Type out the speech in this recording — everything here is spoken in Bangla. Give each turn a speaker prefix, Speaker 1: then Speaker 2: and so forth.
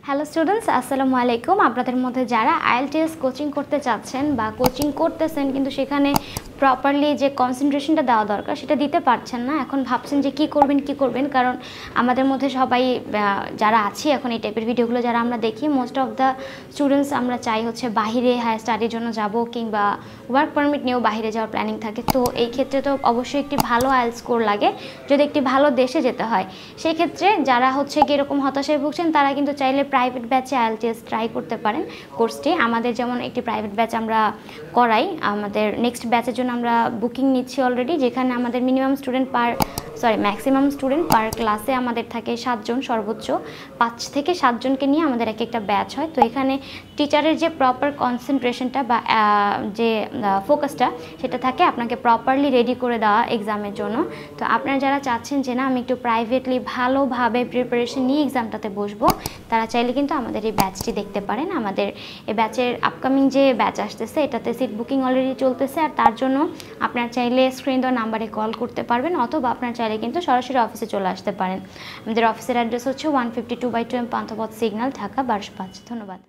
Speaker 1: হ্যালো স্টুডেন্টস, আসসালামু আলাইকুম। আপনাদের মধ্যে যারা আইএলটিএস কোচিং করতে চাচ্ছেন বা কোচিং করতেছেন কিন্তু সেখানে প্রপারলি যে কনসেন্ট্রেশনটা দেওয়া দরকার সেটা দিতে পারছেন না, এখন ভাবছেন যে কি করবেন, কারণ আমাদের মধ্যে সবাই যারা আছি এখন এই টাইপের ভিডিওগুলো যারা আমরা দেখি, মোস্ট অফ দ্য স্টুডেন্টস আমরা চাই হচ্ছে বাহিরে হায়ার স্টাডির জন্য যাব কিংবা ওয়ার্ক পারমিট নিয়েও বাইরে যাওয়ার প্ল্যানিং থাকে। তো এই ক্ষেত্রে তো অবশ্যই একটি ভালো আইএলটিএস স্কোর লাগে যদি একটি ভালো দেশে যেতে হয়। সেই ক্ষেত্রে যারা হচ্ছে এরকম হতাশায় ভুগছেন তারা কিন্তু চাইলে প্রাইভেট ব্যাচে আইএলটিএস ট্রাই করতে পারেন কোর্সটি। আমাদের যেমন একটি প্রাইভেট ব্যাচ আমরা করাই, আমাদের নেক্সট ব্যাচের জন্য আমরা বুকিং নিচ্ছি অলরেডি, যেখানে আমাদের ম্যাক্সিমাম স্টুডেন্ট পার ক্লাসে আমাদের থাকে 7 জন, সর্বোচ্চ 5 থেকে 7 জনকে নিয়ে আমাদের একটা ব্যাচ হয়। তো এখানে টিচারের যে প্রপার কনসেন্ট্রেশনটা বা যে ফোকাসটা সেটা থাকে আপনাকে প্রপারলি রেডি করে দেওয়া এক্সামের জন্য। তো আপনারা যারা চাচ্ছেন যে না আমি একটু প্রাইভেটলি ভালোভাবে প্রিপারেশন নিয়ে এক্সামটাতে বসবো, তারা চাইলে কিন্তু আমাদের এই ব্যাচটি দেখতে পারেন। আমাদের এই ব্যাচের আপকামিং যে ব্যাচ আসতেছে এটাতে সিট বুকিং অলরেডি চলতেছে, আর তার জন্য আপনারা চাইলে স্ক্রিন দেওয়া নাম্বারে কল করতে পারবেন, অথবা আপনারা চাইলে কিন্তু সরাসরি অফিসে চলে আসতে পারেন। আমাদের অফিসের অ্যাড্রেস হচ্ছে 152/2 পান্থপথ সিগন্যাল, ঢাকা 1205। ধন্যবাদ।